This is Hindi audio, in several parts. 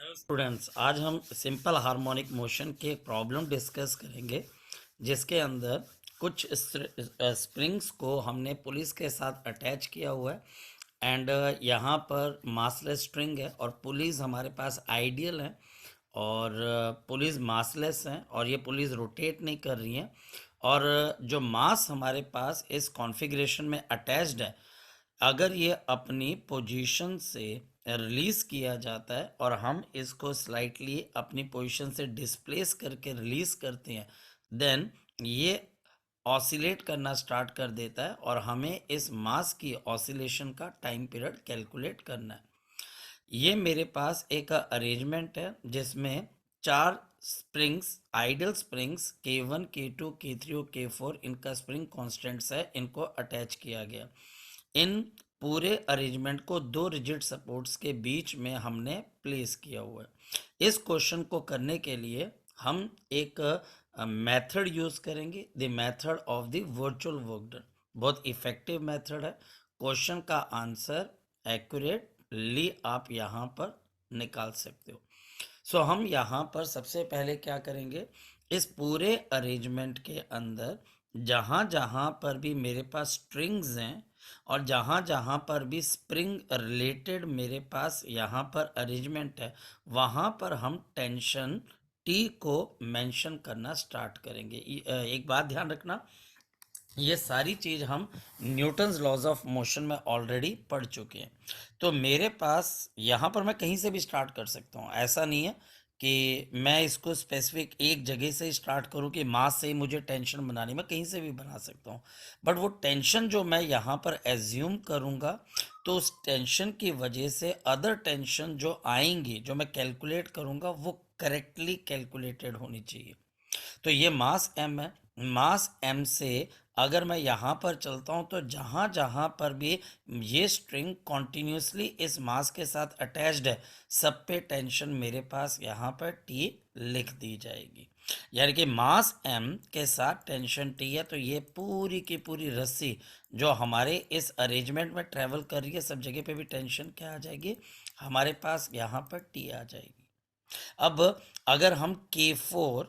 हेलो स्टूडेंट्स, आज हम सिंपल हार्मोनिक मोशन के एक प्रॉब्लम डिस्कस करेंगे जिसके अंदर कुछ स्प्रिंग्स को हमने पुलिस के साथ अटैच किया हुआ है एंड यहाँ पर मासलेस स्ट्रिंग है और पुलिस हमारे पास आइडियल है और पुलिस मासलेस हैं और ये पुलिस रोटेट नहीं कर रही हैं और जो मास हमारे पास इस कॉन्फ़िगरेशन में अटैच्ड है, अगर ये अपनी पोजीशन से रिलीज किया जाता है और हम इसको स्लाइटली अपनी पोजीशन से डिस्प्लेस करके रिलीज करते हैं, देन ये ऑसिलेट करना स्टार्ट कर देता है और हमें इस मास की ऑसिलेशन का टाइम पीरियड कैलकुलेट करना है। ये मेरे पास एक अरेंजमेंट है जिसमें चार springs, idol springs K1, K2, K3 और K4 इनका स्प्रिंग कांस्टेंट्स है, इनको अटैच किया गया। इन पूरे अरेंजमेंट को दो रिजिड सपोर्ट्स के बीच में हमने प्लेस किया हुआ है। इस क्वेश्चन को करने के लिए हम एक मेथड यूज करेंगे, the method of the virtual work done. बहुत इफेक्टिव मेथड है। क्वेश्चन का आंसर एक्यूरेटली आप यहाँ पर निकाल सकते हो। सो हम यहाँ पर सबसे पहले क्या करेंगे, इस पूरे अरेंजमेंट के अंदर जहाँ जहाँ पर भी मेरे पास स्ट्रिंग्स हैं और जहाँ जहाँ पर भी स्प्रिंग रिलेटेड मेरे पास यहाँ पर अरेंजमेंट है, वहाँ पर हम टेंशन टी को मेंशन करना स्टार्ट करेंगे। एक बात ध्यान रखना, ये सारी चीज़ हम न्यूटन्स लॉज ऑफ मोशन में ऑलरेडी पढ़ चुके हैं। तो मेरे पास यहाँ पर मैं कहीं से भी स्टार्ट कर सकता हूँ, ऐसा नहीं है कि मैं इसको स्पेसिफिक एक जगह से स्टार्ट करूँ कि मास से ही मुझे टेंशन बनानी, मैं कहीं से भी बना सकता हूँ। बट वो टेंशन जो मैं यहाँ पर एज्यूम करूँगा, तो उस टेंशन की वजह से अदर टेंशन जो आएंगी, जो मैं कैलकुलेट करूँगा, वो करेक्टली कैलकुलेटेड होनी चाहिए। तो ये मास m है। मास m से अगर मैं यहाँ पर चलता हूँ तो जहाँ जहाँ पर भी ये स्ट्रिंग कॉन्टिन्यूसली इस मास के साथ अटैच्ड है, सब पे टेंशन मेरे पास यहाँ पर T लिख दी जाएगी। यानी कि मास m के साथ टेंशन T है, तो ये पूरी की पूरी रस्सी जो हमारे इस अरेंजमेंट में ट्रेवल कर रही है, सब जगह पे भी टेंशन क्या आ जाएगी, हमारे पास यहाँ पर T आ जाएगी। अब अगर हम K4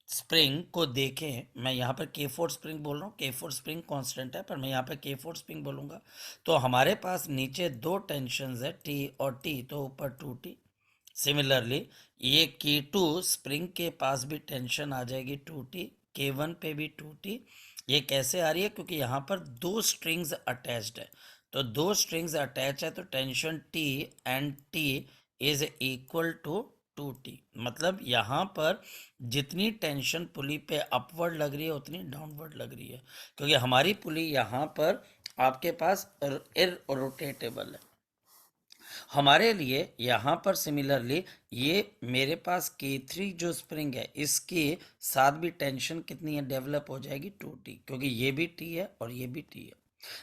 स्प्रिंग को देखें, मैं यहाँ पर K4 स्प्रिंग बोल रहा हूँ, K4 स्प्रिंग कांस्टेंट है पर मैं यहाँ पर K4 स्प्रिंग बोलूँगा, तो हमारे पास नीचे दो टेंशन्स है T और T, तो ऊपर 2T। सिमिलरली ये K2 स्प्रिंग के पास भी टेंशन आ जाएगी 2T, K1 पे भी 2T। ये कैसे आ रही है, क्योंकि यहाँ पर दो स्ट्रिंग्स अटैच्ड है, तो दो स्ट्रिंग्स अटैच है तो tension T and T is equal to 2T। मतलब यहाँ पर जितनी टेंशन पुली पे अपवर्ड लग रही है उतनी डाउनवर्ड लग रही है, क्योंकि हमारी पुली यहाँ पर आपके पास इरोटेटेबल है। हमारे लिए यहाँ पर सिमिलरली ये मेरे पास K3 जो स्प्रिंग है, इसके साथ भी टेंशन कितनी है, डेवलप हो जाएगी 2T, क्योंकि ये भी T है और ये भी T है।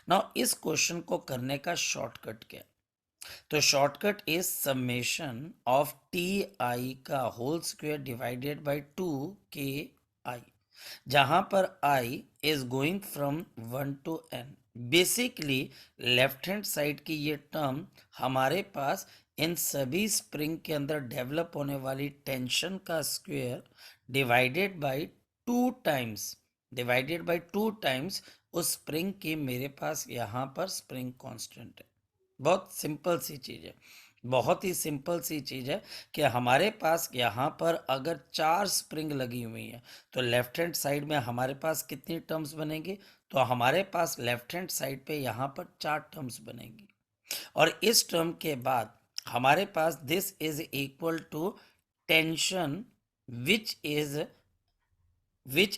नाउ इस क्वेश्चन को करने का शॉर्टकट क्या है, तो shortcut is summation of Ti का whole square divided by 2Ki, जहां पर I is going from 1 to n। Basically left hand side की ये टर्म हमारे पास इन सभी स्प्रिंग के अंदर डेवलप होने वाली टेंशन का स्क्वायर डिवाइडेड बाय 2 टाइम्स, उस स्प्रिंग की मेरे पास यहाँ पर स्प्रिंग कांस्टेंट है। बहुत सिंपल सी चीज़ है, बहुत ही सिंपल सी चीज़ है कि हमारे पास यहाँ पर अगर चार स्प्रिंग लगी हुई है तो लेफ्ट हैंड साइड में हमारे पास कितनी टर्म्स बनेंगी, तो हमारे पास लेफ्ट हैंड साइड पे यहाँ पर चार टर्म्स बनेंगी। और इस टर्म के बाद हमारे पास this is equal to tension which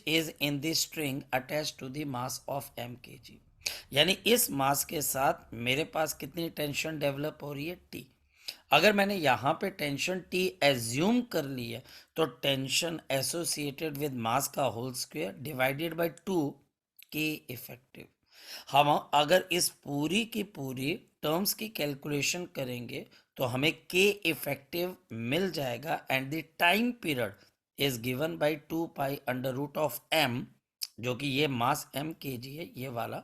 is in the string attach to the mass of mkg। यानी इस मास के साथ मेरे पास कितनी टेंशन डेवलप हो रही है, T। अगर मैंने यहाँ पे टेंशन T एज्यूम कर ली है, तो टेंशन एसोसिएटेड विद मास का whole square divided by 2 K effective. हम अगर इस पूरी की पूरी टर्म्स की कैलकुलेशन करेंगे तो हमें K इफेक्टिव मिल जाएगा and the time period is given by 2 pi under root of m, जो कि ये मास mkg है ये वाला,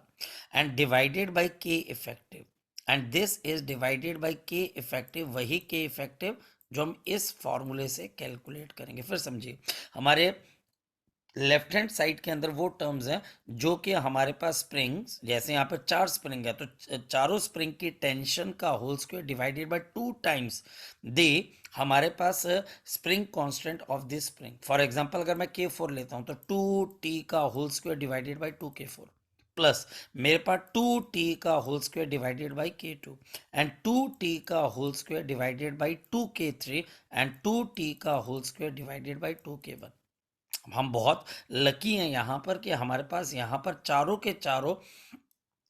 and divided by K effective, and this is divided by K effective, वही K इफेक्टिव जो हम इस फॉर्मूले से कैलकुलेट करेंगे। फिर समझिए, हमारे लेफ्ट हैंड साइड के अंदर वो टर्म्स हैं जो कि हमारे पास स्प्रिंग्स, जैसे यहाँ पे 4 स्प्रिंग है तो चारों स्प्रिंग की टेंशन का whole square divided by 2 times दे हमारे पास spring constant of this spring. For example अगर मैं K4 लेता हूँ तो 2T का whole square divided by 2K4 plus मेरे पास 2T का whole square divided by K2 and 2T का whole square divided by 2K3 and 2T का whole square divided bye 2K1। हम बहुत लकी हैं यहाँ पर कि हमारे पास यहाँ पर चारों के चारों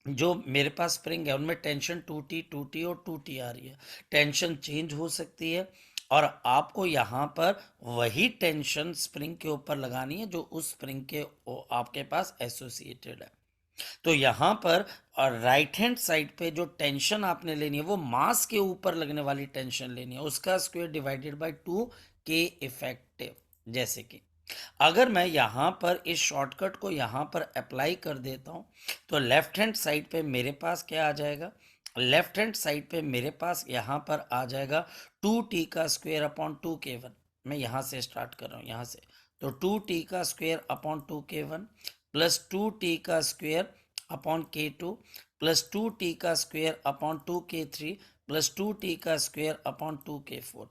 जो मेरे पास स्प्रिंग है उनमें टेंशन 2T और 2T आ रही है। टेंशन चेंज हो सकती है और आपको यहाँ पर वही टेंशन स्प्रिंग के ऊपर लगानी है जो उस स्प्रिंग के आपके पास एसोसिएटेड है। तो यहाँ पर राइट हैंड साइड पे जो टेंशन आपने लेनी है वो मास के ऊपर लगने वाली टेंशन लेनी है, उसका square divided bye 2K effective. जैसे कि अगर मैं यहाँ पर इस शॉर्टकट को यहाँ पर अप्लाई कर देता हूँ तो लेफ्ट हैंड साइड पे मेरे पास क्या आ जाएगा, लेफ्ट हैंड साइड पे मेरे पास यहाँ पर आ जाएगा 2T का स्क्वायर अपॉन 2K1। मैं यहाँ से स्टार्ट कर रहा हूँ, यहाँ से, तो 2T का square upon 2K1 plus 2T का square upon K2 plus 2T का square upon 2K3 plus 2T का square upon 2K4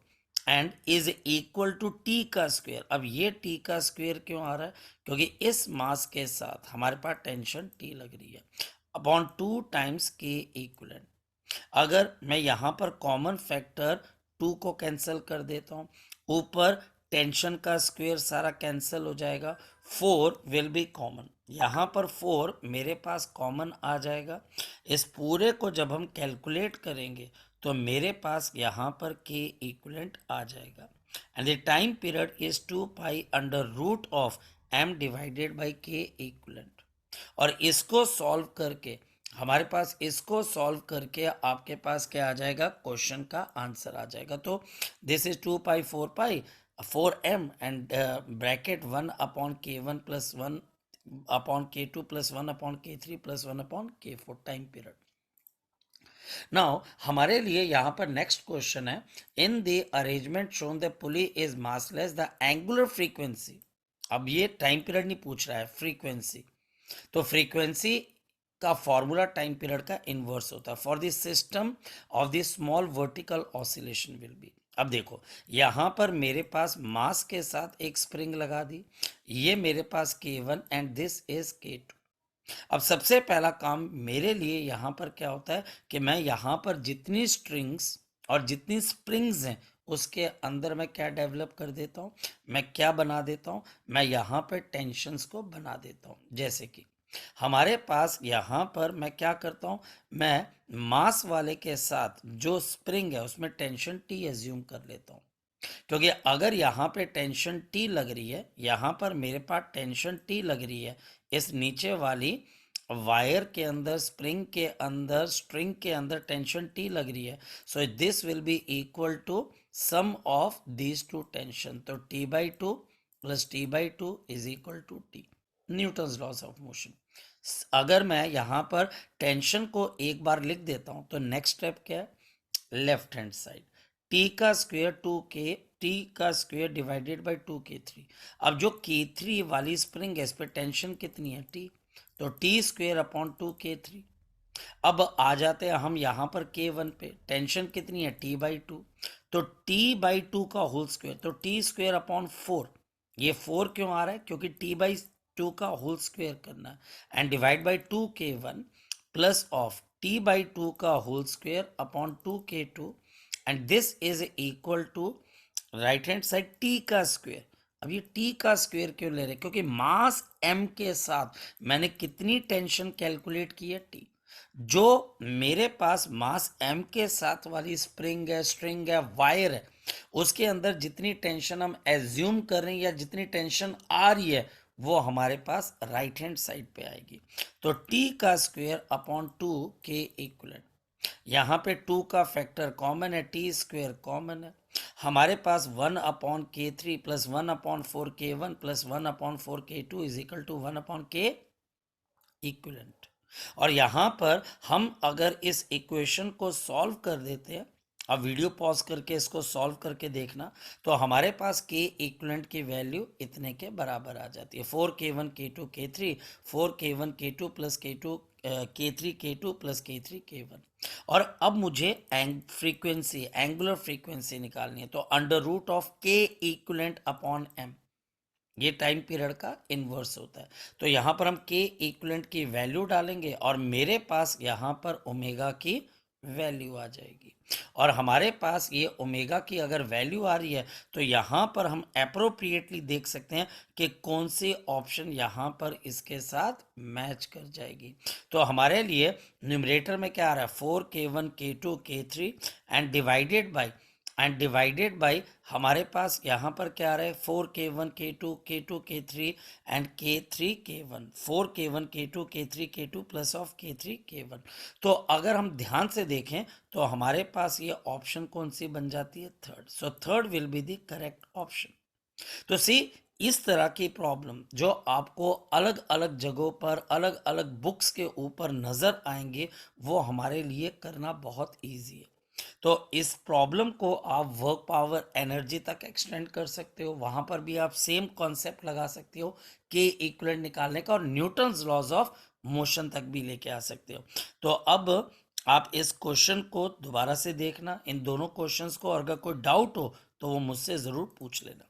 and is equal to T का स्क्वायर। अब ये टी का स्क्वायर क्यों आ रहा है, क्योंकि इस मास के साथ हमारे पास टेंशन टी लग रही है अपॉन 2 टाइम्स के इक्वलेंट। अगर मैं यहाँ पर कॉमन फैक्टर 2 को कैंसिल कर देता हूँ, ऊपर टेंशन का स्क्वायर सारा कैंसिल हो जाएगा, 4 विल बी कॉमन, यहाँ पर 4 मेरे पास कॉमन आ जाएगा। इस पूरे को जब हम कैलकुलेट करेंगे तो मेरे पास यहाँ पर के इक्वलेंट आ जाएगा and the time period is 2 pi under root of m divided by K equivalent. और इसको सॉल्व करके हमारे पास, इसको सॉल्व करके आपके पास क्या आ जाएगा, क्वेश्चन का आंसर आ जाएगा। तो this is 2 pi 4 pi 4m and bracket 1 upon K1 plus 1 upon K2 plus 1 upon K3 plus 1 upon K4 time period. Now हमारे लिए यहाँ पर नेक्स्ट क्वेश्चन है, in the arrangement shown the pulley is massless the angular frequency. अब ये टाइम पीरियड नहीं पूछ रहा है, फ्रीक्वेंसी। तो फ्रीक्वेंसी का फॉर्मूला टाइम पीरियड का इनवर्स होता है for the system of the small vertical oscillation will be. अब देखो यहाँ पर मेरे पास मास के साथ एक स्प्रिंग लगा दी, ये मेरे पास K1 and this is K2। अब सबसे पहला काम मेरे लिए यहाँ पर क्या होता है कि मैं यहाँ पर जितनी स्ट्रिंग्स और जितनी स्प्रिंग्स हैं उसके अंदर मैं क्या डेवलप कर देता हूँ, मैं क्या बना देता हूँ, मैं यहाँ पर टेंशन्स को बना देता हूँ। जैसे कि हमारे पास यहाँ पर मैं क्या करता हूँ, मैं मास वाले के साथ जो स्प्रिंग है उसमें टेंशन टी एज्यूम कर लेता हूँ, क्योंकि अगर यहाँ पे टेंशन टी लग रही है, यहाँ पर मेरे पास टेंशन टी लग रही है इस नीचे वाली वायर के अंदर, स्प्रिंग के अंदर, स्ट्रिंग के अंदर टेंशन टी लग रही है, so this will be equal to sum of these two tension. तो T/2 plus T/2 is equal to T, Newton's laws of motion. अगर मैं यहाँ पर टेंशन को एक बार लिख देता हूँ तो नेक्स्ट स्टेप क्या है, लेफ्ट हैंड साइड टी का स्क्वायर 2K, टी का स्क्वायर डिवाइडेड बाय 2K3। अब जो K3 वाली स्प्रिंग है इस पर टेंशन कितनी है, टी, तो टी स्क्वायर अपॉन 2K3। अब आ जाते हैं हम यहाँ पर K1 पे, टेंशन कितनी है, T/2, तो T/2 का होल स्क्वायर, तो टी स्क्वायर अपॉन 4। ये 4 क्यों आ रहा है, क्योंकि T/2 का होल स्क्वायर करना है and divide by 2K1 plus of T/2 का whole square upon 2K2 and this is equal to right hand side T का स्क्वायर। अब ये टी का स्क्वायर क्यों ले रहे हैं, क्योंकि मास m के साथ मैंने कितनी टेंशन कैलकुलेट की है, टी। जो मेरे पास मास m के साथ वाली स्प्रिंग है, स्ट्रिंग है, वायर है, उसके अंदर जितनी टेंशन हम एज्यूम कर रहे हैं या जितनी टेंशन आ रही है वो हमारे पास राइट हैंड साइड पे आएगी। तो टी का स्क्वायर अपॉन 2K इक्वलेंट, यहाँ पे 2 का फैक्टर कॉमन है, टी स्क्वायर कॉमन है, हमारे पास 1/K3 plus 1/4K1 plus 1/4K2 is equal to 1/K equivalent. और यहाँ पर हम अगर इस इक्वेशन को सॉल्व कर देते हैं, अब वीडियो पॉज करके इसको सॉल्व करके देखना, तो हमारे पास के इक्विवेलेंट की वैल्यू इतने के बराबर आ जाती है, 4k1 k2 k3, 4k1 k2 plus k2 k3 k2 plus k3 k1। और अब मुझे फ्रीक्वेंसी, एंगुलर फ्रीक्वेंसी निकालनी है, तो अंडर रूट ऑफ के इक्विवेलेंट अपॉन एम, ये टाइम पीरियड का इन्वर्स होता है। तो यहाँ पर हम के इक्विवेलेंट की वैल्यू डालेंगे और मेरे पास यहाँ पर ओमेगा की वैल्यू आ जाएगी। और हमारे पास ये ओमेगा की अगर वैल्यू आ रही है तो यहाँ पर हम अप्रोप्रिएटली देख सकते हैं कि कौन सी ऑप्शन यहाँ पर इसके साथ मैच कर जाएगी। तो हमारे लिए न्यूमरेटर में क्या आ रहा है, 4k1 k2 k3 and divided bye हमारे पास यहाँ पर क्या आ रहा है, 4k1 k2 k2 k3 and k3 k1, 4k1 k2 k3 k2 plus of k3 k1। तो अगर हम ध्यान से देखें तो हमारे पास ये ऑप्शन कौन सी बन जाती है, third. So third will be the correct option. तो सी, इस तरह की प्रॉब्लम जो आपको अलग अलग जगहों पर अलग अलग बुक्स के ऊपर नजर आएंगे, वो हमारे लिए करना बहुत इजी है। तो इस प्रॉब्लम को आप वर्क पावर एनर्जी तक एक्सटेंड कर सकते हो, वहां पर भी आप सेम कॉन्सेप्ट लगा सकते हो के इक्विवेलेंट निकालने का, और न्यूटन्स लॉज ऑफ मोशन तक भी लेके आ सकते हो। तो अब आप इस क्वेश्चन को दोबारा से देखना, इन दोनों क्वेश्चंस को, और अगर कोई डाउट हो तो वो मुझसे ज़रूर पूछ लेना।